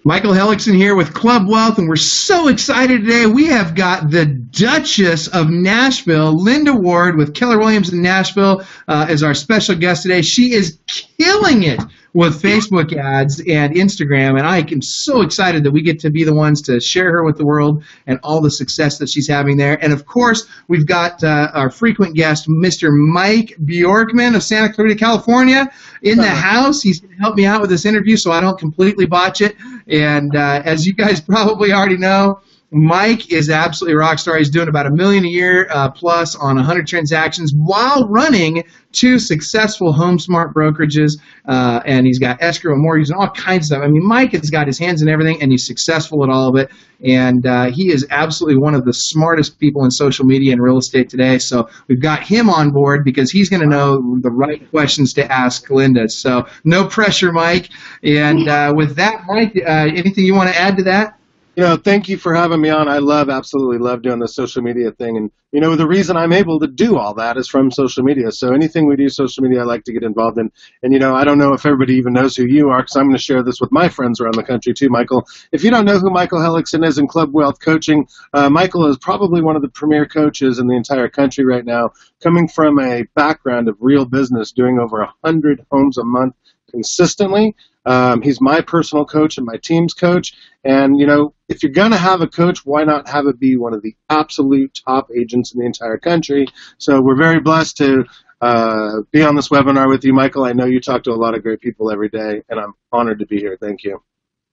Michael Hellickson here with Club Wealth, and we're so excited today. We have got the Duchess of Nashville, Linda Ward with Keller Williams in Nashville, as our special guest today. She is killing it with Facebook ads and Instagram, and I am so excited that we get to be the ones to share her with the world and all the success that she's having there. And of course, we've got our frequent guest, Mr. Mike Bjorkman of Santa Clarita, California, in the house. He's going to help me out with this interview so I don't completely botch it. And as you guys probably already know, Mike is absolutely a rock star. He's doing about $1 million a year plus on 100 transactions while running 2 successful HomeSmart brokerages, and he's got escrow and mortgage and all kinds of stuff. I mean, Mike has got his hands in everything, and he's successful at all of it. And he is absolutely one of the smartest people in social media and real estate today. So we've got him on board because he's going to know the right questions to ask Linda. So no pressure, Mike. And with that, Mike, anything you want to add to that? Thank you for having me on. I absolutely love doing the social media thing. And, the reason I'm able to do all that is from social media. So anything we do social media, I like to get involved in. And, I don't know if everybody even knows who you are, because I'm going to share this with my friends around the country too, Michael. If you don't know who Michael Hellickson is in Club Wealth Coaching, Michael is probably one of the premier coaches in the entire country right now, coming from a background of real business, doing over 100 homes a month consistently. He's my personal coach and my team's coach. And, if you're going to have a coach, why not have it be one of the absolute top agents in the entire country? So we're very blessed to be on this webinar with you, Michael. I know you talk to a lot of great people every day, and I'm honored to be here. Thank you.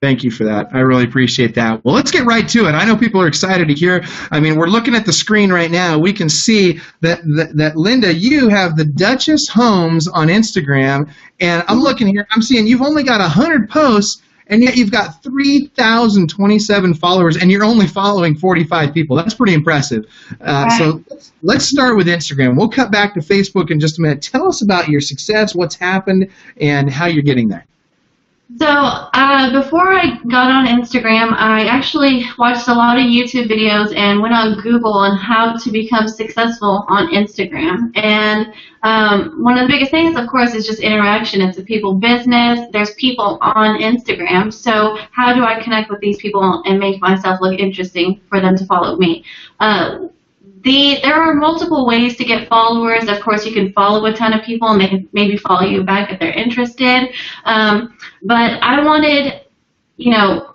Thank you for that. I really appreciate that. Well, let's get right to it. I know people are excited to hear. I mean, we're looking at the screen right now. We can see that Linda, you have the Duchess Homes on Instagram, and I'm looking here. I'm seeing you've only got 100 posts, and yet you've got 3,027 followers, and you're only following 45 people. That's pretty impressive. So let's start with Instagram. We'll cut back to Facebook in just a minute. Tell us about your success, what's happened, and how you're getting there. So before I got on Instagram, I actually watched a lot of YouTube videos and went on Google on how to become successful on Instagram. And one of the biggest things, of course, is just interaction. It's a people business. There's people on Instagram. So how do I connect with these people and make myself look interesting for them to follow me? There are multiple ways to get followers. Of course, you can follow a ton of people and they can maybe follow you back if they're interested. But I wanted,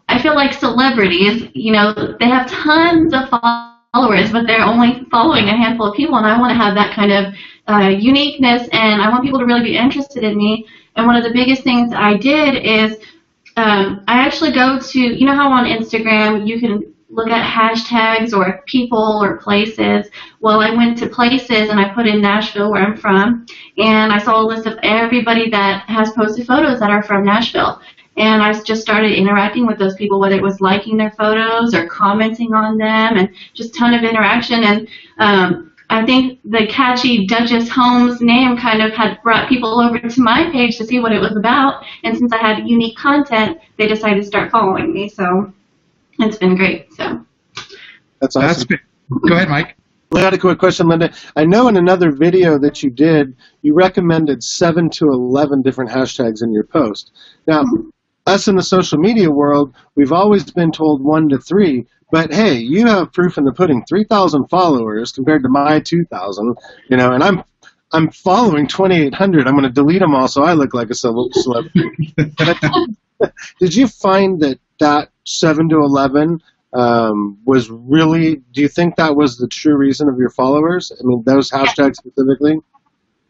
I feel like celebrities, they have tons of followers, but they're only following a handful of people, and I want to have that kind of uniqueness, and I want people to really be interested in me. And one of the biggest things I did is I actually go to, how on Instagram you can look at hashtags or people or places. Well, I went to places and I put in Nashville, where I'm from, and I saw a list of everybody that has posted photos that are from Nashville. And I just started interacting with those people, whether it was liking their photos or commenting on them, and just a ton of interaction. And I think the catchy Duchess Homes name kind of had brought people over to my page to see what it was about. And since I had unique content, they decided to start following me. So it's been great. So that's awesome. Go ahead, Mike. I got a quick question, Linda. I know in another video that you did, you recommended 7 to 11 different hashtags in your post. Now, us in the social media world, we've always been told 1 to 3, but hey, you have proof in the pudding. 3,000 followers compared to my 2,000, and I'm following 2,800. I'm going to delete them all so I look like a celebrity. Did you find that 7 to 11 was really, do you think that was the true reason of your followers? I mean, those hashtags specifically?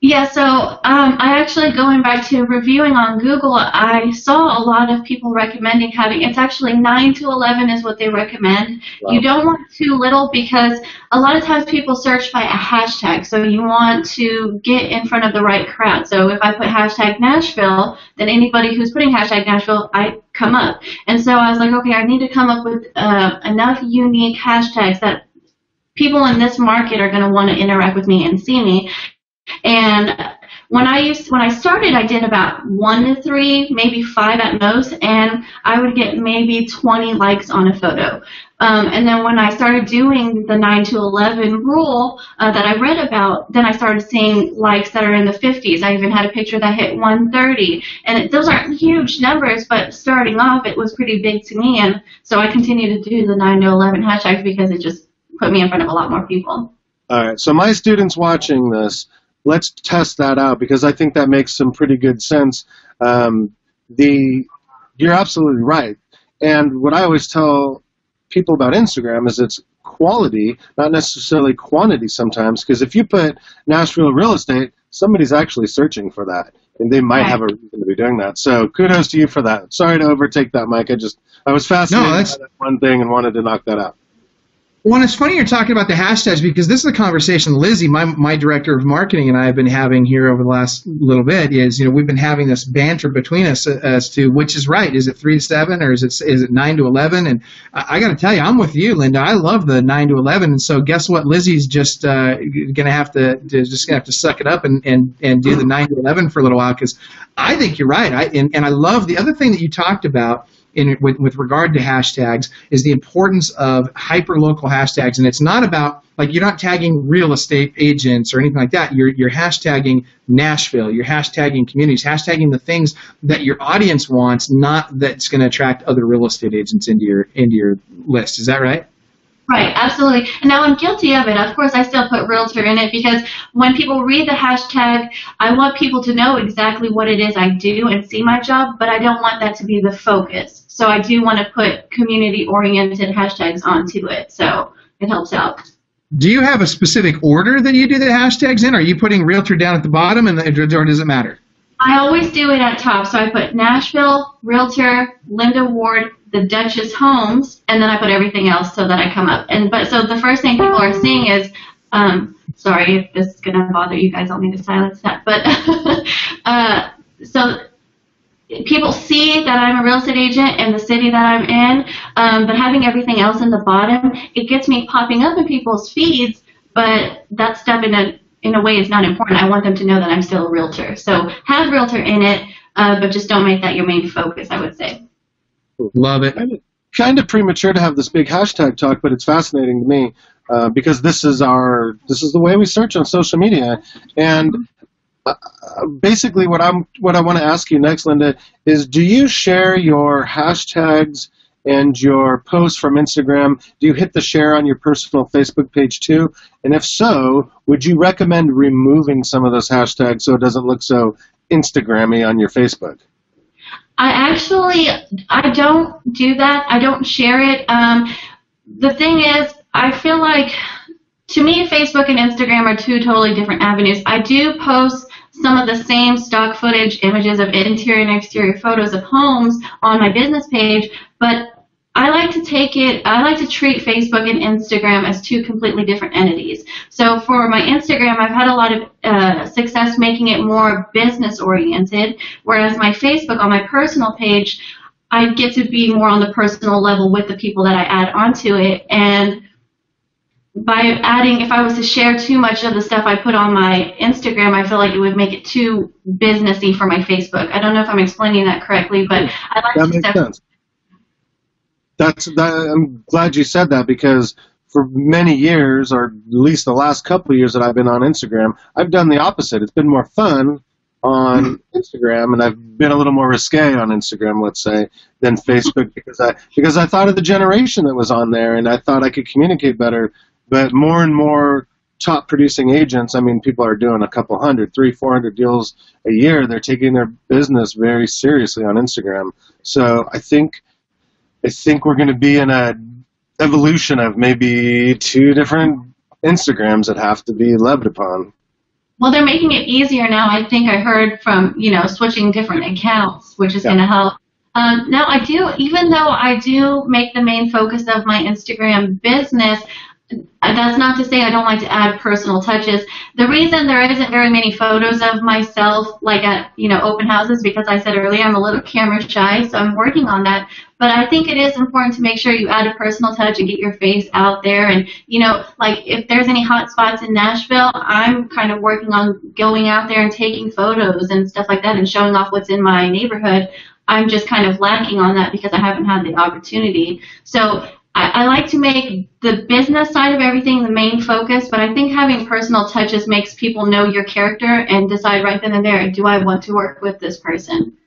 Yeah, so I actually, going back to reviewing on Google, I saw a lot of people recommending having, it's actually 9 to 11 is what they recommend. Wow. You don't want too little because a lot of times people search by a hashtag, so you want to get in front of the right crowd. So if I put hashtag Nashville, then anybody who's putting hashtag Nashville, I come up. And so I was like, okay, I need to come up with enough unique hashtags that people in this market are going to want to interact with me and see me. And when I started, I did about 1 to 3, maybe 5 at most, and I would get maybe 20 likes on a photo. And then when I started doing the 9 to 11 rule that I read about, then I started seeing likes that are in the 50s. I even had a picture that hit 130, and those aren't huge numbers, but starting off, it was pretty big to me, and so I continued to do the 9 to 11 hashtags because it just put me in front of a lot more people. All right, so my students watching this, let's test that out because I think that makes some pretty good sense. You're absolutely right. And what I always tell people about Instagram is it's quality, not necessarily quantity sometimes, because if you put Nashville real estate, somebody's actually searching for that, and they might have a reason to be doing that. So kudos to you for that. Sorry to overtake that, Mike. I was fascinated by that one thing and wanted to knock that out. Well, it's funny you're talking about the hashtags because this is a conversation Lizzie, my director of marketing, and I have been having here over the last little bit. Is we've been having this banter between us as to which is right. Is it 3 to 7 or is it 9 to 11? And I got to tell you, I'm with you, Linda. I love the 9 to 11. And so guess what? Lizzie's just gonna have to suck it up and do the 9 to 11 for a little while because I think you're right. And I love the other thing that you talked about. With regard to hashtags is the importance of hyper-local hashtags. And it's not about, like, you're not tagging real estate agents or anything like that. You're hashtagging Nashville. You're hashtagging communities, hashtagging the things that your audience wants, not that's going to attract other real estate agents into your list. Is that right? Right, absolutely. And now I'm guilty of it. Of course, I still put realtor in it because when people read the hashtag, I want people to know exactly what it is I do and see my job, but I don't want that to be the focus. So I do want to put community-oriented hashtags onto it, so it helps out. Do you have a specific order that you do the hashtags in? Are you putting realtor down at the bottom, or does it matter? I always do it at top. So I put Nashville, realtor, Linda Ward, the Duchess Homes, and then I put everything else so that I come up. So the first thing people are seeing is, sorry if this is going to bother you guys, I'll need to silence that. But so people see that I'm a real estate agent in the city that I'm in, but having everything else in the bottom, it gets me popping up in people's feeds, but that stuff in a way is not important. I want them to know that I'm still a realtor. So have realtor in it, but just don't make that your main focus, I would say. Love it. Kind of premature to have this big hashtag talk, but it's fascinating to me because this is the way we search on social media. And basically, what I want to ask you next, Linda, is do you share your hashtags and your posts from Instagram? Do you hit the share on your personal Facebook page too? And if so, would you recommend removing some of those hashtags so it doesn't look so Instagrammy on your Facebook? I don't do that. I don't share it. The thing is, I feel like, to me, Facebook and Instagram are two totally different avenues. I do post some of the same stock footage, images of interior and exterior photos of homes on my business page, but I like to treat Facebook and Instagram as two completely different entities. So for my Instagram, I've had a lot of success making it more business oriented, whereas my Facebook, on my personal page, I get to be more on the personal level with the people that I add onto it. And by adding, if I was to share too much of the stuff I put on my Instagram, I feel like it would make it too businessy for my Facebook. I don't know if I'm explaining that correctly, but I like that makes sense. I'm glad you said that because for many years, or at least the last couple of years that I've been on Instagram, I've done the opposite. It's been more fun on Instagram, and I've been a little more risque on Instagram, let's say, than Facebook because I thought of the generation that was on there, and I thought I could communicate better. But more and more top producing agents, I mean, people are doing a couple hundred, 300-400 deals a year. They're taking their business very seriously on Instagram. So I think we're going to be in a evolution of maybe two different Instagrams that have to be lived upon. Well, they're making it easier now. I think I heard from, switching different accounts, which is going to help. Now, even though I do make the main focus of my Instagram business, That's not to say I don't like to add personal touches. The reason there isn't very many photos of myself, like at, open houses, because I said earlier I'm a little camera shy, so I'm working on that. But I think it is important to make sure you add a personal touch and get your face out there. And, like if there's any hot spots in Nashville, I'm kind of working on going out there and taking photos and stuff like that and showing off what's in my neighborhood. I'm just kind of lacking on that because I haven't had the opportunity. So I like to make the business side of everything the main focus, but I think having personal touches makes people know your character and decide right then and there, do I want to work with this person?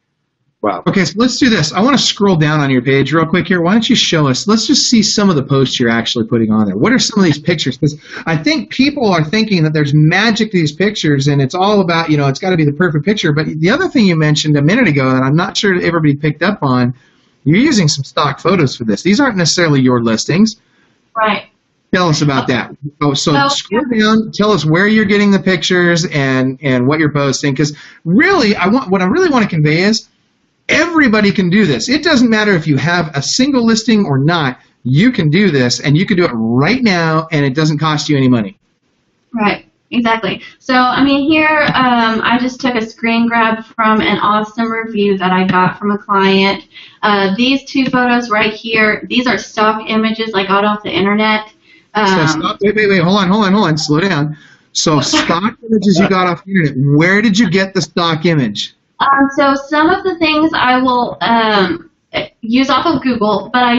Wow. Okay, so let's do this. I want to scroll down on your page real quick here. Why don't you show us? Let's just see some of the posts you're actually putting on there. What are some of these pictures? Because I think people are thinking that there's magic to these pictures, and it's all about, it's got to be the perfect picture. But the other thing you mentioned a minute ago that I'm not sure everybody picked up on, you're using some stock photos for this. These aren't necessarily your listings. Right. Tell us about that. So scroll down, tell us where you're getting the pictures and what you're posting. Because really, what I really want to convey is everybody can do this. It doesn't matter if you have a single listing or not. You can do this, and you can do it right now, and it doesn't cost you any money. Right. Exactly. So, here I just took a screen grab from an awesome review that I got from a client. These two photos right here, these are stock images I got off the internet. Wait, hold on, slow down. So stock images you got off the internet. Where did you get the stock image? So some of the things I will use off of Google, but I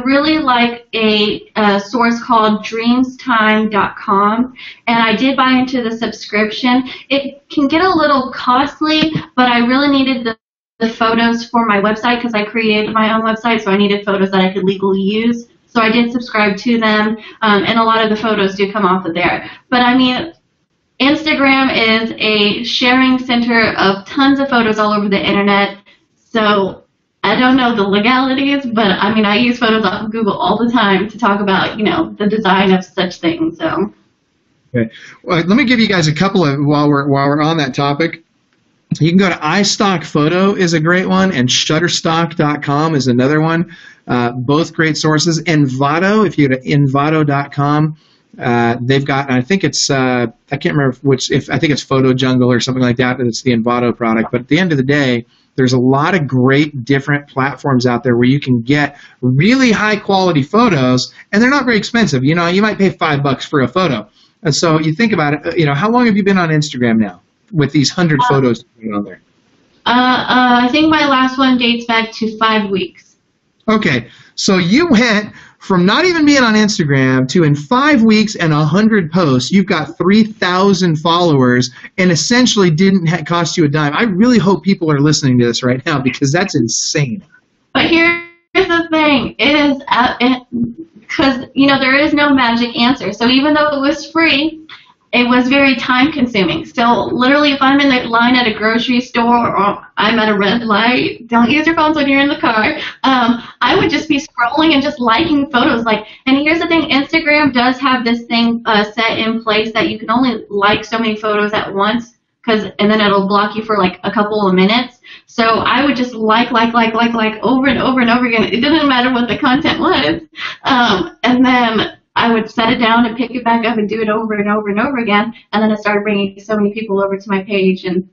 really like a source called dreamstime.com, and I did buy into the subscription. It can get a little costly, but I really needed the photos for my website because I created my own website, so I needed photos that I could legally use. So I did subscribe to them, and a lot of the photos do come off of there. But Instagram is a sharing center of tons of photos all over the internet, so I don't know the legalities, but I use photos off of Google all the time to talk about, the design of such things. So. Okay. Well, let me give you guys a couple of while we're on that topic. You can go to iStock Photo is a great one, and Shutterstock.com is another one. Both great sources. Envato, if you go to envato.com, they've got, I think it's, I can't remember I think it's Photo Jungle or something like that, and it's the Envato product. But at the end of the day, there's a lot of great different platforms out there where you can get really high quality photos, and they're not very expensive. You might pay $5 for a photo. And so you think about it, how long have you been on Instagram now with these 100 photos on there? I think my last one dates back to 5 weeks. Okay, so you went from not even being on Instagram to in 5 weeks and 100 posts, you've got 3,000 followers, and essentially didn't cost you a dime. I really hope people are listening to this right now because that's insane. But here's the thing: because there is no magic answer. So even though it was free, it was very time consuming. So literally, if I'm in the line at a grocery store or I'm at a red light, don't use your phones when you're in the car. I would just be scrolling and just liking photos. And here's the thing: Instagram does have this thing set in place that you can only like so many photos at once, and then it'll block you for a couple of minutes. So I would just like over and over and over again. It didn't matter what the content was, and then I would set it down and pick it back up and do it over and over and over again, and then I started bringing so many people over to my page and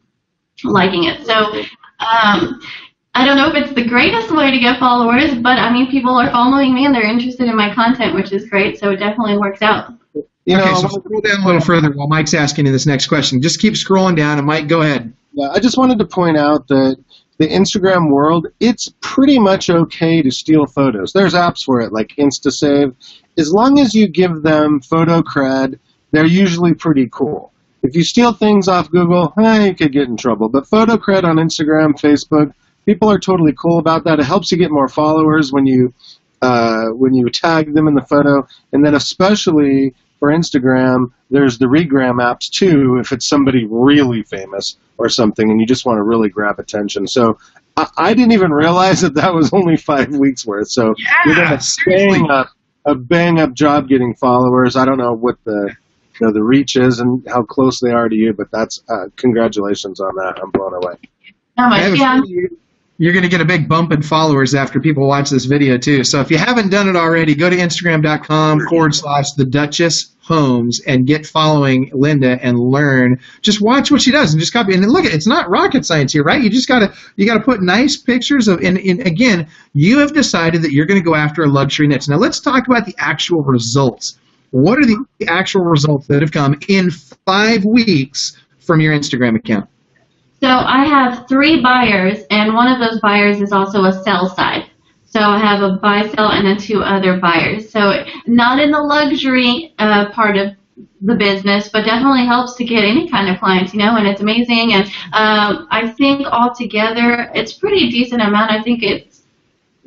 liking it. So I don't know if it's the greatest way to get followers, but people are following me and they're interested in my content, which is great, so it definitely works out. So scroll down a little further while Mike's asking you this next question. Just keep scrolling down, and Mike, go ahead. Yeah, I just wanted to point out that the Instagram world, it's pretty much okay to steal photos. There's apps for it, like InstaSave. As long as you give them photo cred, they're usually pretty cool. If you steal things off Google, you could get in trouble. But photo cred on Instagram, Facebook, people are totally cool about that. It helps you get more followers when you tag them in the photo. And then especially for Instagram, there's the regram apps too, if it's somebody really famous or something and you just want to really grab attention. So I didn't even realize that was only 5 weeks worth. So you're doing a bang-up job getting followers. I don't know what the reach is and how close they are to you, but that's congratulations on that. I'm blown away. You're going to get a big bump in followers after people watch this video too. So if you haven't done it already, go to Instagram.com/the Duchess Homes and get following Linda and learn. Just watch what she does and just copy. And look, it's not rocket science here, right? You just got to put nice pictures of, and again, you have decided that you're going to go after a luxury niche. Now let's talk about the actual results. What are the actual results that have come in 5 weeks from your Instagram account? So I have 3 buyers, and one of those buyers is also a sell side. So I have a buy, sell, and then 2 other buyers. So not in the luxury part of the business, but definitely helps to get any kind of clients, and it's amazing. And I think altogether, it's pretty decent amount. I think it's,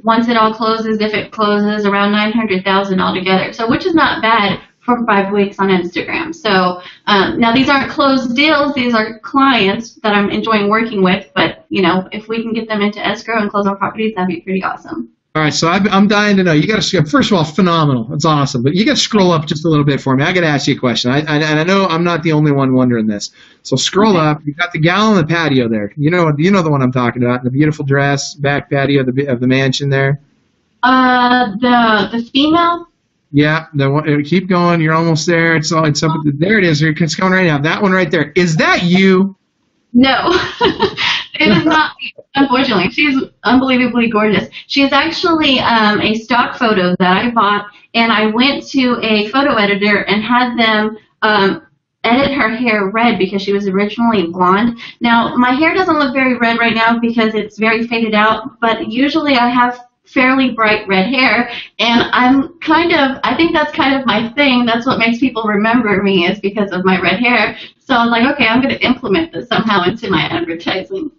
once it all closes, if it closes, around 900,000 altogether. So which is not bad for 5 weeks on Instagram. So now these aren't closed deals. These are clients that I'm enjoying working with. But, if we can get them into escrow and close on properties, that'd be pretty awesome. All right, so I'm dying to know. You got to, first of all, phenomenal. It's awesome. But you got to scroll up just a little bit for me. I got to ask you a question. I know I'm not the only one wondering this. So scroll up. You got the gal on the patio there. You know the one I'm talking about. The beautiful dress, back patio of the mansion there. The female. Yeah, keep going. You're almost there. It's up. There it is. It's coming right now. That one right there. Is that you? No, it is not. Unfortunately, she's unbelievably gorgeous. She's actually a stock photo that I bought, and I went to a photo editor and had them edit her hair red because she was originally blonde. Now, my hair doesn't look very red right now because it's very faded out, but usually I have fairly bright red hair, and I think that's kind of my thing. That's what makes people remember me, is because of my red hair. So I'm like, okay, I'm going to implement this somehow into my advertising.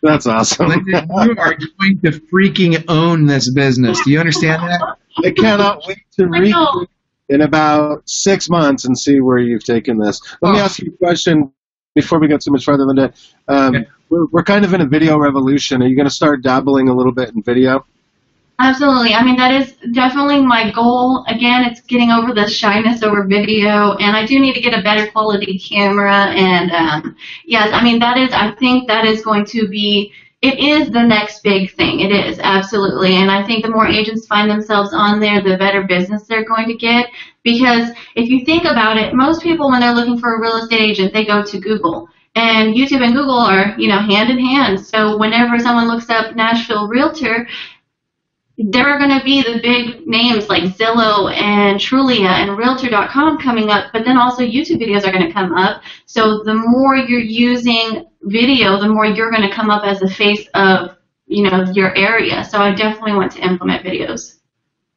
That's awesome. Linda, you are going to freaking own this business. Do you understand that? I cannot wait to read you in about 6 months and see where you've taken this. Let me ask you a question before we go too much further, Linda. Okay. We're kind of in a video revolution. Are you going to start dabbling a little bit in video? Absolutely. I mean, that is definitely my goal. Again, it's getting over the shyness over video, and I do need to get a better quality camera. And yes, I mean, I think that is going to be, it is the next big thing. It is, absolutely. And I think the more agents find themselves on there, the better business they're going to get. Because if you think about it, most people, when they're looking for a real estate agent, they go to Google. And YouTube and Google are, hand in hand. So whenever someone looks up Nashville Realtor, there are going to be the big names like Zillow and Trulia and Realtor.com coming up, but then also YouTube videos are going to come up. So the more you're using video, the more you're going to come up as the face of, your area. So I definitely want to implement videos.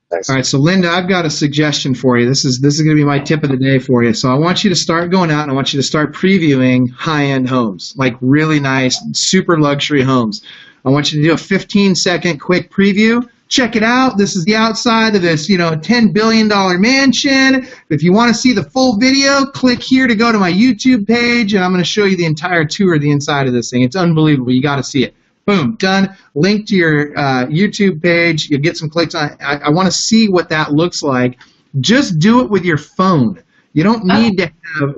Thanks. All right, so Linda, I've got a suggestion for you. This is going to be my tip of the day for you. So I want you to start going out and I want you to start previewing high-end homes, like really nice, super luxury homes. I want you to do a 15-second quick preview. Check it out. This is the outside of this, $10 billion mansion. If you want to see the full video, click here to go to my YouTube page, and I'm going to show you the entire tour of the inside of this thing. It's unbelievable. You got to see it. Boom, done. Link to your YouTube page. You'll get some clicks on it. I want to see what that looks like. Just do it with your phone. You don't need to have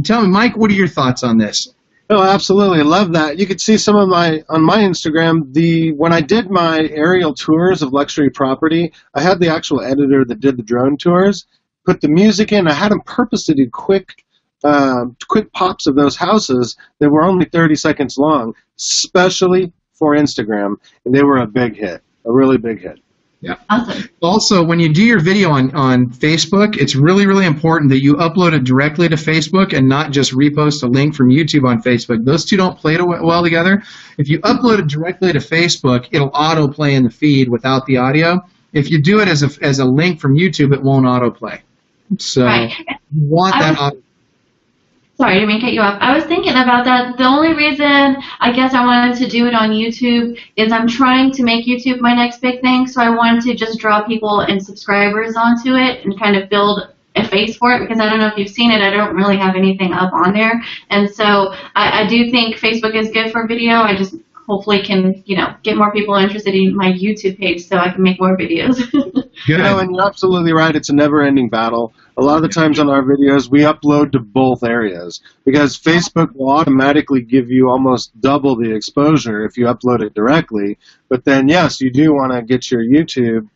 tell me, Mike, what are your thoughts on this? Oh, absolutely. I love that. You could see some of on my Instagram, when I did my aerial tours of luxury property, I had the actual editor that did the drone tours, put the music in. I had them purposely do quick pops of those houses that were only 30 seconds long, especially for Instagram, and they were a big hit, a really big hit. Yeah. Awesome. Also, when you do your video on Facebook, it's really, really important that you upload it directly to Facebook and not just repost a link from YouTube on Facebook. Those two don't play well together. If you upload it directly to Facebook, it'll autoplay in the feed without the audio. If you do it as a link from YouTube, it won't autoplay. So you want that audio. Sorry, I didn't mean to cut you off. I was thinking about that. The only reason I guess I wanted to do it on YouTube is I'm trying to make YouTube my next big thing, so I wanted to just draw people and subscribers onto it and kind of build a face for it, because I don't know if you've seen it, I don't really have anything up on there. And so I do think Facebook is good for video. I just hopefully can, get more people interested in my YouTube page so I can make more videos. Good. You know, and you're absolutely right. It's a never-ending battle. A lot of the times on our videos, we upload to both areas because Facebook will automatically give you almost double the exposure if you upload it directly. But then, yes, you do want to get your YouTube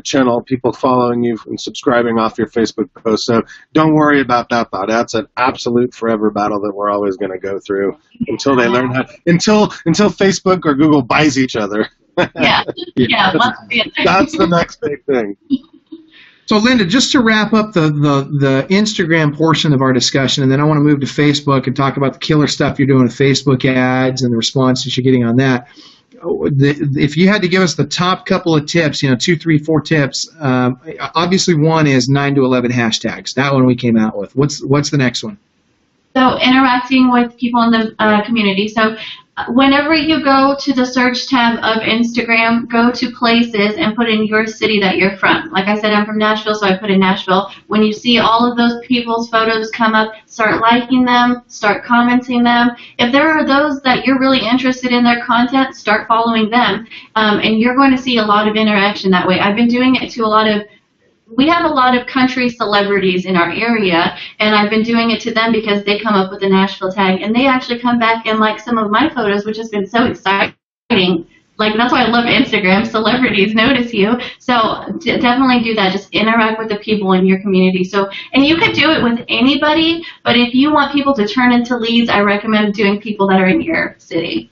channel, people following you and subscribing off your Facebook post. So don't worry about that thought. That's an absolute forever battle that we're always going to go through until they learn how, until Facebook or Google buys each other. Yeah. That's the next big thing. So, Linda, just to wrap up the Instagram portion of our discussion, and then I want to move to Facebook and talk about the killer stuff you're doing with Facebook ads and the responses you're getting on that. If you had to give us the top couple of tips, 2, 3, 4 tips, obviously one is 9 to 11 hashtags. That one we came out with. What's the next one? So interacting with people in the community. So whenever you go to the search tab of Instagram, go to places and put in your city that you're from. Like I said, I'm from Nashville, so I put in Nashville. When you see all of those people's photos come up, start liking them, start commenting them. If there are those that you're really interested in their content, start following them. And you're going to see a lot of interaction that way. I've been doing it to we have a lot of country celebrities in our area, and I've been doing it to them because they come up with a Nashville tag, and they actually come back and like some of my photos, which has been so exciting. Like, that's why I love Instagram. Celebrities notice you. So definitely do that. Just interact with the people in your community. So, and you could do it with anybody, but if you want people to turn into leads, I recommend doing people that are in your city.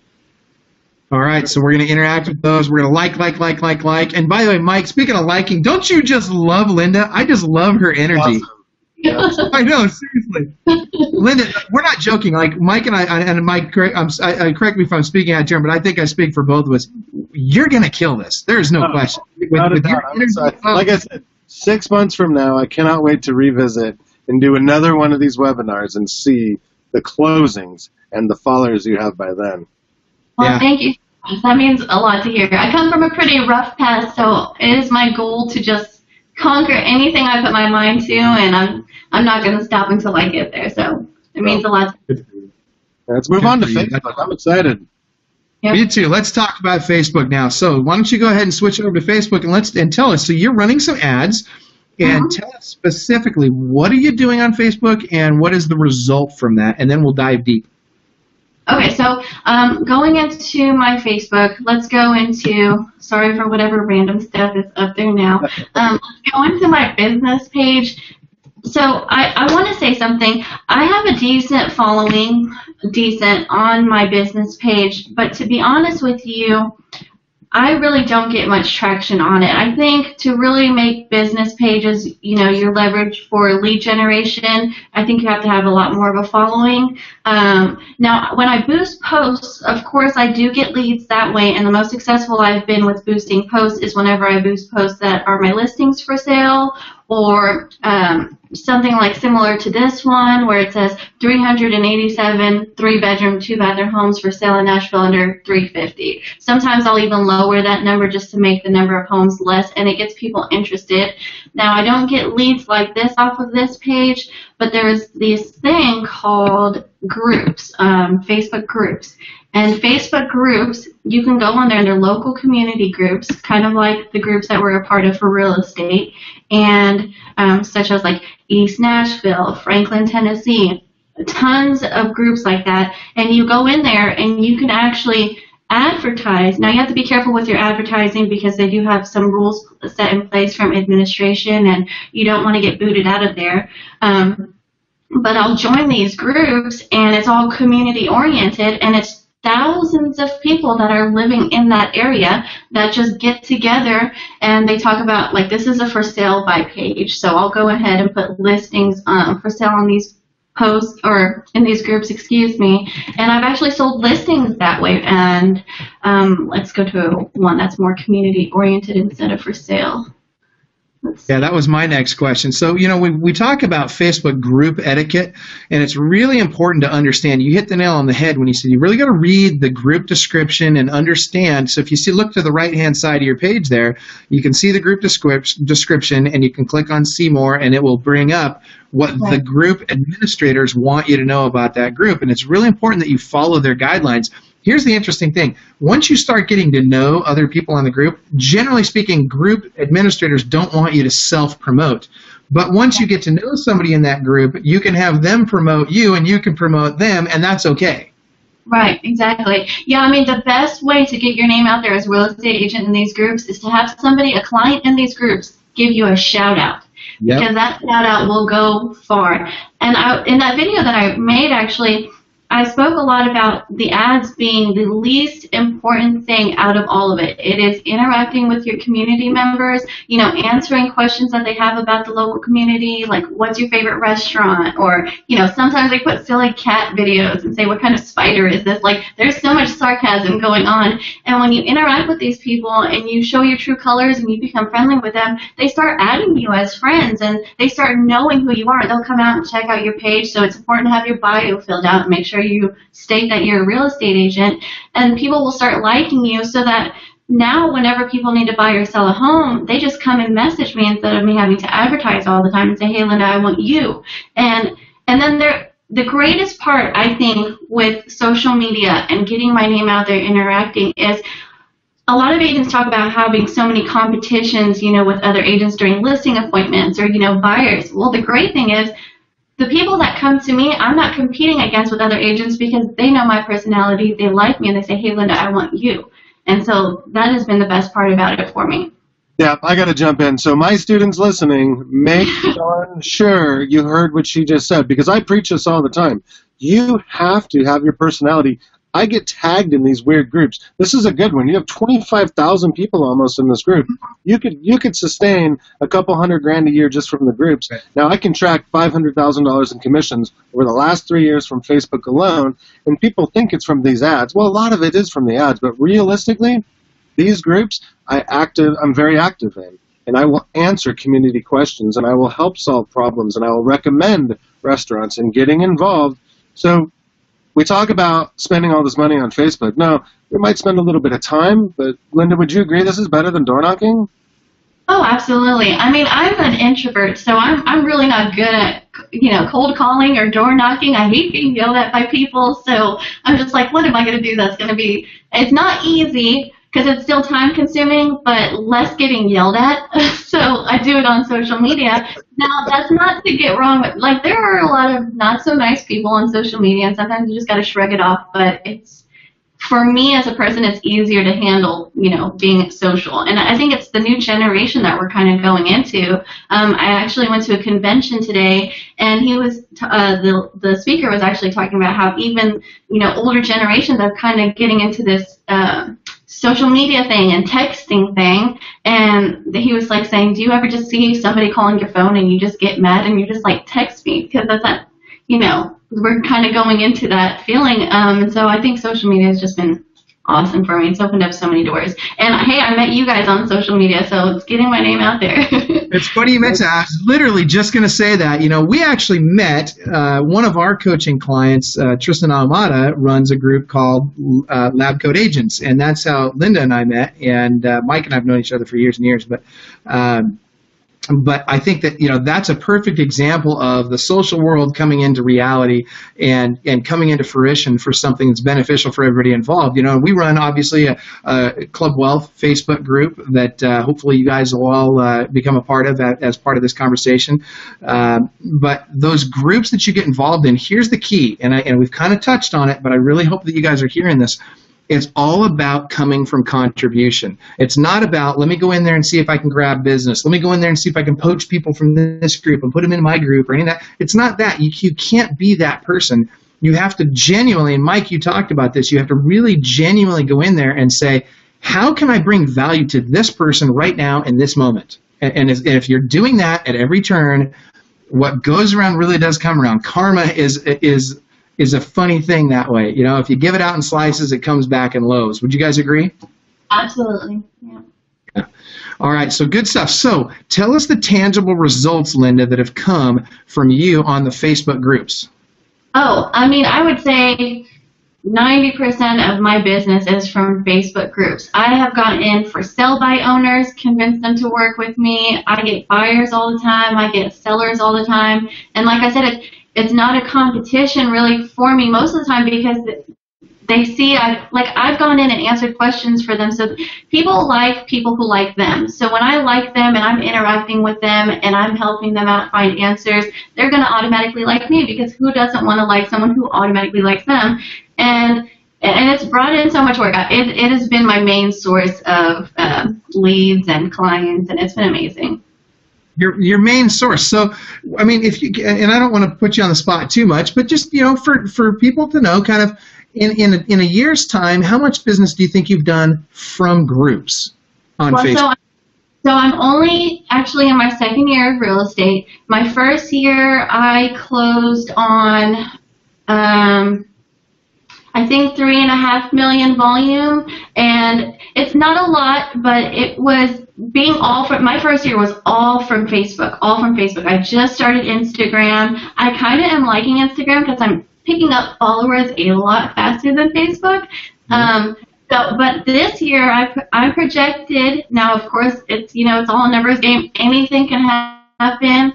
All right, so we're going to interact with those. We're going to like. And by the way, Mike, speaking of liking, don't you just love Linda? I just love her energy. Awesome. Yes. I know, seriously. Linda, we're not joking. Like, Mike and I, and Mike, correct me if I'm speaking out of turn, but I think I speak for both of us. You're going to kill this. There's no question. Like I said, 6 months from now, I cannot wait to revisit and do another one of these webinars and see the closings and the followers you have by then. Well, thank you. That means a lot to hear. I come from a pretty rough past, so it is my goal to just conquer anything I put my mind to, and I'm not going to stop until I get there. So it means a lot. Let's move on to Facebook. I'm excited. Yep. Me too. Let's talk about Facebook now. So why don't you go ahead and switch over to Facebook and tell us. So you're running some ads, and tell us specifically what are you doing on Facebook and what is the result from that, and then we'll dive deep. Okay, so going into my Facebook, let's go into, sorry for whatever random stuff is up there now. Let's go into my business page. So I want to say something. I have a decent following, on my business page, but to be honest with you, I really don't get much traction on it. I think to really make business pages, your leverage for lead generation, I think you have to have a lot more of a following. Now, when I boost posts, of course, I do get leads that way, and the most successful I've been with boosting posts is whenever I boost posts that are my listings for sale, or something like similar to this one where it says 387 3-bedroom, 2-bathroom homes for sale in Nashville under 350. Sometimes I'll even lower that number just to make the number of homes less, and it gets people interested. Now, I don't get leads like this off of this page, but there's this thing called groups, Facebook groups. And Facebook groups, you can go on there under local community groups, kind of like the groups that we're a part of for real estate, and such as like East Nashville, Franklin, Tennessee, tons of groups like that. And you go in there and you can actually advertise. Now, you have to be careful with your advertising because they do have some rules set in place from administration, and you don't want to get booted out of there. But I'll join these groups, and it's all community oriented, and it's thousands of people that are living in that area that just get together and they talk about, like, this is a for sale by page. So I'll go ahead and put listings for sale on these posts, or in these groups, excuse me. And I've actually sold listings that way. And let's go to one that's more community oriented instead of for sale. Yeah, that was my next question. So, we talk about Facebook group etiquette, and it's really important to understand. You hit the nail on the head when you said you really got to read the group description and understand. So if you look to the right-hand side of your page there, you can see the group description, and you can click on See More, and it will bring up what the group administrators want you to know about that group. And it's really important that you follow their guidelines. here's the interesting thing. Once you start getting to know other people in the group, generally speaking, group administrators don't want you to self-promote. But once you get to know somebody in that group, you can have them promote you and you can promote them, and that's okay. Right, exactly. Yeah, I mean, the best way to get your name out there as a real estate agent in these groups is to have somebody, a client in these groups, give you a shout out. Yep. Because that shout out will go far. And in that video that I made, actually, I spoke a lot about the ads being the least important thing out of all of it. It is interacting with your community members, you know, answering questions that they have about the local community, like what's your favorite restaurant, or, you know, sometimes they put silly cat videos and say, what kind of spider is this? Like, there's so much sarcasm going on. And when you interact with these people and you show your true colors and you become friendly with them, they start adding you as friends and they start knowing who you are. They'll come out and check out your page. So it's important to have your bio filled out and make sure you state that you're a real estate agent, and people will start liking you, so that now whenever people need to buy or sell a home, they just come and message me instead of me having to advertise all the time and say, hey, Linda, I want you. And then the greatest part, I think, with social media and getting my name out there, interacting, is a lot of agents talk about having so many competitions, you know, with other agents during listing appointments or, you know, buyers. Well, the great thing is, the people that come to me, I'm not competing against with other agents, because they know my personality, they like me, and they say, hey, Linda, I want you. And so that has been the best part about it for me. Yeah, I got to jump in. So my students listening, make darn sure you heard what she just said, because I preach this all the time. You have to have your personality. I get tagged in these weird groups. This is a good one. You have 25,000 people almost in this group. You could sustain a couple $100,000 a year just from the groups. Now I can track $500,000 in commissions over the last 3 years from Facebook alone, and people think it's from these ads. Well, a lot of it is from the ads, but realistically, these groups I'm very active in, and I will answer community questions, and I will help solve problems, and I will recommend restaurants and getting involved. So we talk about spending all this money on Facebook. No, we might spend a little bit of time, but Linda, would you agree this is better than door knocking? Oh, absolutely. I mean, I'm an introvert, so I'm really not good at, you know, cold calling or door knocking. I hate being yelled at by people, so I'm just like, what am I going to do that's going to be, it's not easy, because it's still time consuming, but less getting yelled at. So I do it on social media. Now, that's not to get wrong with, like, there are a lot of not so nice people on social media, and sometimes you just got to shrug it off. But it's, for me as a person, it's easier to handle, you know, being social. And I think it's the new generation that we're kind of going into. I actually went to a convention today, and he was, the speaker was actually talking about how even, you know, older generations are kind of getting into this, social media thing and texting thing, and he was like saying, do you ever just see somebody calling your phone and you just get mad and you just like text me? Because that's not, you know, we're kind of going into that feeling, and so I think social media has just been awesome for me. It's opened up so many doors. And hey, I met you guys on social media, so it's getting my name out there. It's funny you mentioned that. I was literally just going to say that. You know, we actually met one of our coaching clients, Tristan Almada, runs a group called Lab Code Agents, and that's how Linda and I met. And Mike and I have known each other for years and years, but I think that, you know, that's a perfect example of the social world coming into reality and coming into fruition for something that's beneficial for everybody involved. You know, we run obviously a Club Wealth Facebook group that hopefully you guys will all become a part of as part of this conversation. But those groups that you get involved in, here's the key, and we've kind of touched on it, but I really hope that you guys are hearing this. It's all about coming from contribution. It's not about, let me go in there and see if I can grab business. Let me go in there and see if I can poach people from this group and put them in my group or any of that. It's not that. You can't be that person. You have to genuinely, and Mike, you talked about this, you have to really genuinely go in there and say, how can I bring value to this person right now in this moment? And if you're doing that at every turn, what goes around really does come around. Karma is a funny thing that way. You know, if you give it out in slices, it comes back in loaves. Would you guys agree? Absolutely. Yeah. All right, so good stuff. So tell us the tangible results, Linda, that have come from you on the Facebook groups. Oh, I mean, I would say 90% of my business is from Facebook groups. I have gotten in for sell-by owners, convinced them to work with me. I get buyers all the time. I get sellers all the time. And like I said, it's not a competition really for me most of the time, because they see I've gone in and answered questions for them. So people like people who like them. So when I like them and I'm interacting with them and I'm helping them out find answers, they're going to automatically like me, because who doesn't want to like someone who automatically likes them? And it's brought in so much work. It has been my main source of leads and clients, and it's been amazing. Your main source. So, I mean, if you, and I don't want to put you on the spot too much, but just, for people to know, kind of in a year's time, how much business do you think you've done from groups on Facebook? So I'm only actually in my second year of real estate. My first year, I closed on, I think 3.5 million volume, and it's not a lot, but it was my first year was all from Facebook. I just started Instagram. I kind of am liking Instagram because I'm picking up followers a lot faster than Facebook. But this year I projected, now of course it's all a numbers game. Anything can happen.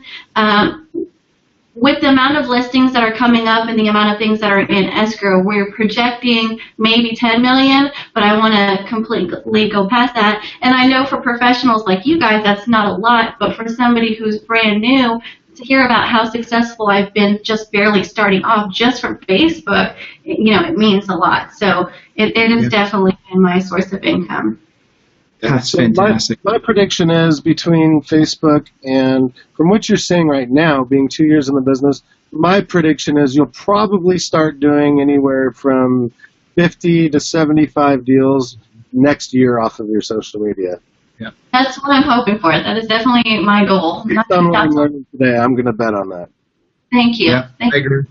With the amount of listings that are coming up and the amount of things that are in escrow, we're projecting maybe 10 million, but I want to completely go past that. And I know for professionals like you guys, that's not a lot, but for somebody who's brand new, to hear about how successful I've been just barely starting off just from Facebook, it means a lot. So it has definitely been my source of income. That's so fantastic. My prediction is, between Facebook and from what you're saying right now, being 2 years in the business, my prediction is you'll probably start doing anywhere from 50 to 75 deals next year off of your social media. Yeah. That's what I'm hoping for. That is definitely my goal. Based on what I'm learning today, I'm going to bet on that. Thank you. Yeah, Thank you. agree.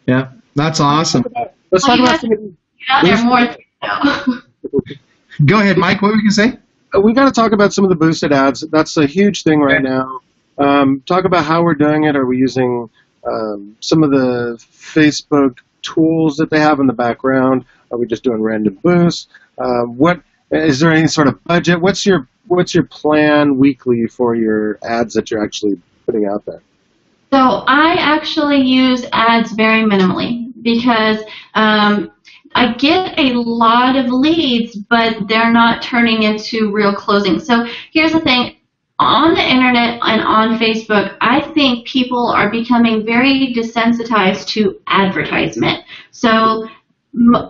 Yeah, that's awesome. Let's talk about some of these. There more. Go ahead, Mike. What were you going to say? We got to talk about some of the boosted ads. That's a huge thing right now. Talk about how we're doing it. Are we using some of the Facebook tools that they have in the background? Are we just doing random boosts? What is there any sort of budget? What's your plan weekly for your ads that you're actually putting out there? So I actually use ads very minimally, because I get a lot of leads, but they're not turning into real closings. So here's the thing. On the internet and on Facebook, I think people are becoming very desensitized to advertisement. So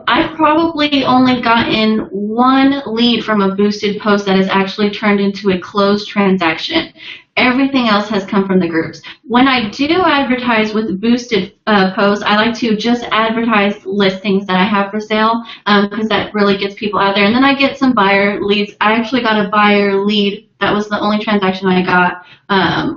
I've probably only gotten one lead from a boosted post that has actually turned into a closed transaction. Everything else has come from the groups. When I do advertise with boosted posts, I like to just advertise listings that I have for sale, because that really gets people out there. And then I get some buyer leads. I actually got a buyer lead. That was the only transaction I got,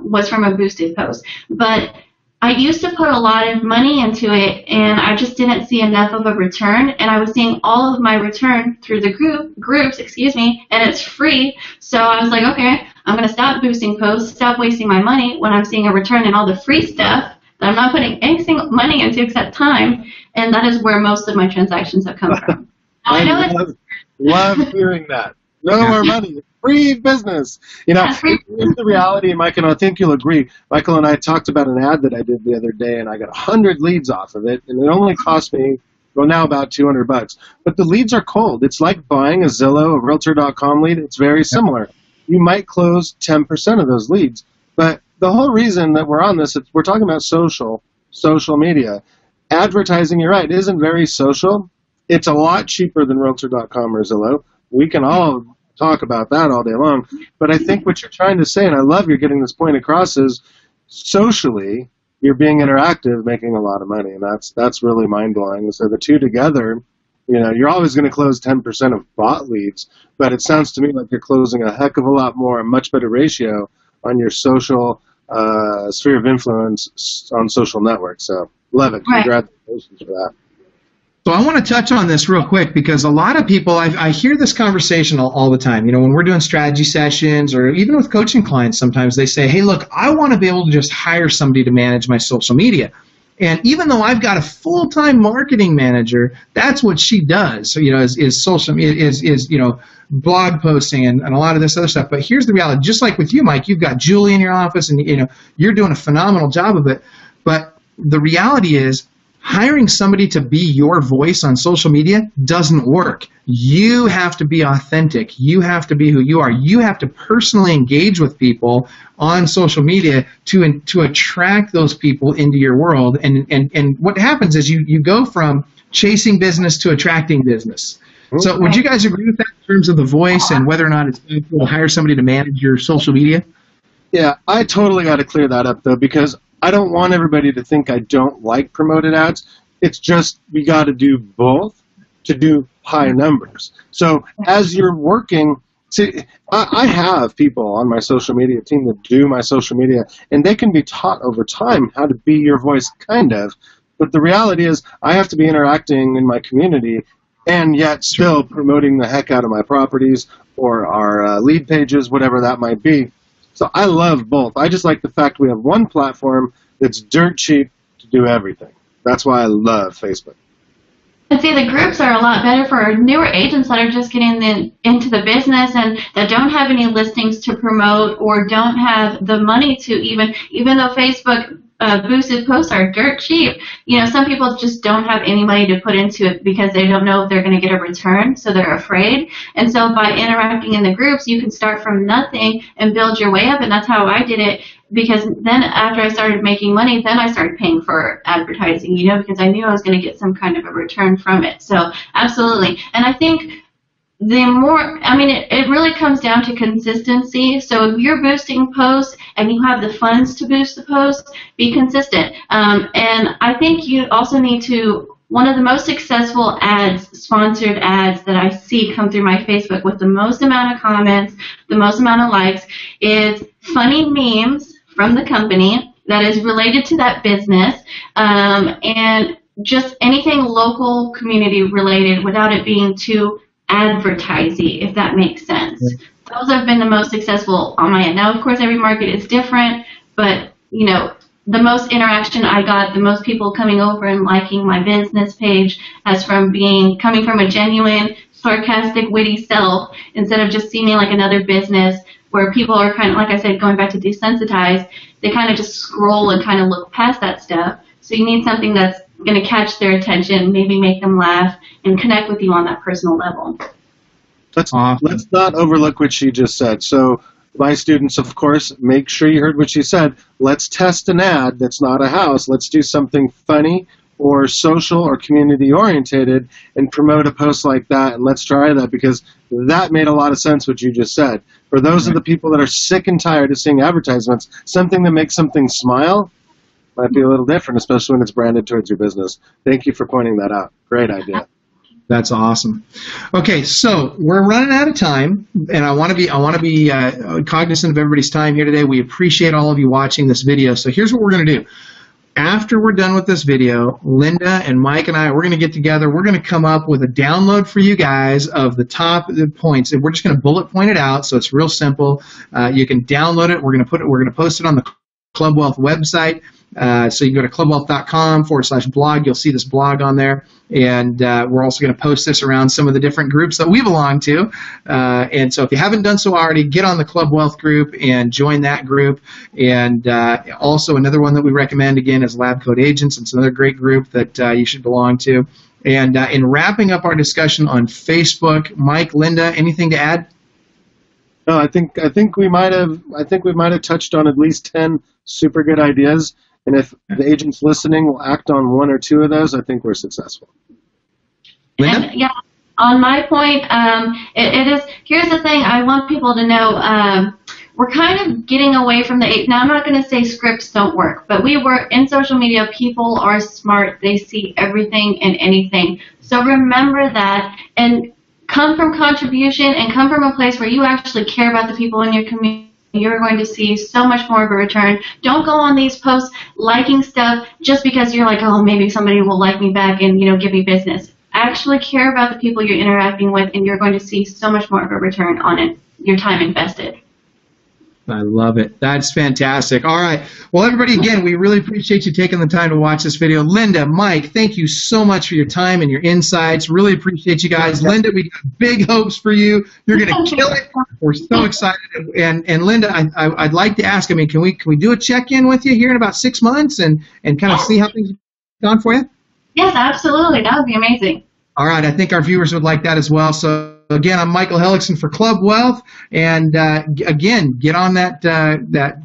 was from a boosted post. But I used to put a lot of money into it, and I just didn't see enough of a return. And I was seeing all of my return through the groups, and it's free. So I was like, okay, I'm going to stop boosting posts, stop wasting my money when I'm seeing a return in all the free stuff that I'm not putting any single money into except time. And that is where most of my transactions have come from. I love hearing that. No more money. Free business. Here's the reality, Michael, and I think you'll agree. Michael and I talked about an ad that I did the other day, and I got 100 leads off of it, and it only cost me, now about $200. But the leads are cold. It's like buying a Zillow, a Realtor.com lead. It's very similar. You might close 10% of those leads. But the whole reason that we're on this, we're talking about social media. Advertising, you're right, isn't very social. It's a lot cheaper than Realtor.com or Zillow. We can all talk about that all day long. But I think what you're trying to say, and I love you're getting this point across, is socially, you're being interactive, making a lot of money. And that's really mind-blowing. So the two together, you're always going to close 10% of bot leads, but it sounds to me like you're closing a heck of a lot more, a much better ratio on your social sphere of influence on social networks. So love it. Right. Congratulations for that. So I want to touch on this real quick, because a lot of people, I hear this conversation all the time. When we're doing strategy sessions, or even with coaching clients, sometimes they say, hey, look, I want to be able to just hire somebody to manage my social media. And even though I've got a full-time marketing manager, that's what she does. So, is social media, is blog posting and a lot of this other stuff. But here's the reality. Just like with you, Mike, you've got Julie in your office, and you're doing a phenomenal job of it. But the reality is, hiring somebody to be your voice on social media doesn't work. You have to be authentic. You have to be who you are. You have to personally engage with people on social media to attract those people into your world. And what happens is you go from chasing business to attracting business. So would you guys agree with that in terms of the voice and whether or not it's possible to hire somebody to manage your social media? Yeah, I totally got to clear that up, though, because I don't want everybody to think I don't like promoted ads. It's just we got to do both to do high numbers. So as you're working, see, I have people on my social media team that do my social media, and they can be taught over time how to be your voice, kind of. But the reality is I have to be interacting in my community and yet still promoting the heck out of my properties or our lead pages, whatever that might be. So I love both. I just like the fact we have one platform that's dirt cheap to do everything. That's why I love Facebook. And see, the groups are a lot better for newer agents that are just getting into the business and that don't have any listings to promote or don't have the money to even though Facebook boosted posts are dirt cheap. You know, some people just don't have any money to put into it because they don't know if they're going to get a return, so they're afraid. And so by interacting in the groups, you can start from nothing and build your way up, and that's how I did it. Because then after I started making money, then I started paying for advertising, you know, because I knew I was going to get some kind of a return from it. So absolutely. And I think it really comes down to consistency. So if you're boosting posts and you have the funds to boost the posts, be consistent. And I think you also need to, one of the most successful ads, sponsored ads that I see come through my Facebook with the most amount of comments, the most amount of likes, is funny memes from the company that is related to that business, and just anything local community related without it being too advertising, if that makes sense. Those have been the most successful on my end. Now, of course, every market is different, but, you know, the most interaction I got, the most people coming over and liking my business page as coming from a genuine, sarcastic, witty self instead of just seeming like another business where people are kind of, like I said, going back to desensitized, they kind of just scroll and kind of look past that stuff. So you need something that's going to catch their attention, maybe make them laugh, and connect with you on that personal level. Let's not overlook what she just said. So my students, of course, make sure you heard what she said. Let's test an ad that's not a house. Let's do something funny or social or community orientated and promote a post like that, and let's try that, because that made a lot of sense what you just said. For those of the people that are sick and tired of seeing advertisements, something that makes something smile might be a little different, especially when it's branded towards your business. Thank you for pointing that out. Great idea. That's awesome. Okay, so we're running out of time, and I want to be cognizant of everybody's time here today. We appreciate all of you watching this video. So here's what we're going to do. After we're done with this video, Linda and Mike and I, we're going to get together. We're going to come up with a download for you guys of the top points, and we're just going to bullet point it out. So it's real simple. You can download it. We're going to post it on the Club Wealth website. So you can go to clubwealth.com/blog. You'll see this blog on there. And we're also going to post this around some of the different groups that we belong to. And so if you haven't done so already, get on the Club Wealth group and join that group. And also another one that we recommend, again, is Lab Coat Agents. It's another great group that you should belong to. And in wrapping up our discussion on Facebook, Mike, Linda, anything to add? No, I think we might have touched on at least 10 super good ideas. And if the agents listening will act on one or two of those, I think we're successful. And, yeah, on my point, it is. Here's the thing: I want people to know we're kind of getting away from the. Now, I'm not going to say scripts don't work, but we work in social media. People are smart; they see everything and anything. So remember that, and come from contribution, and come from a place where you actually care about the people in your community. You're going to see so much more of a return. Don't go on these posts liking stuff just because you're like, oh, maybe somebody will like me back and, you know, give me business. Actually care about the people you're interacting with, and you're going to see so much more of a return on it, your time invested. I love it. That's fantastic. All right. Well, everybody, again, we really appreciate you taking the time to watch this video. Linda, Mike, thank you so much for your time and your insights. Really appreciate you guys. Linda, we got big hopes for you. You're going to kill it. We're so excited. And Linda, I'd like to ask, can we do a check-in with you here in about 6 months and kind of see how things have gone for you? Yes, absolutely. That would be amazing. All right, I think our viewers would like that as well. So again, I'm Michael Hellickson for Club Wealth, and again, get on that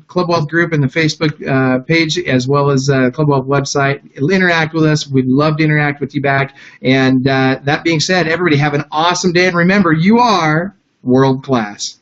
Club Wealth group and the Facebook page, as well as Club Wealth website. Interact with us. We'd love to interact with you back. And that being said, everybody have an awesome day, and remember, you are world class.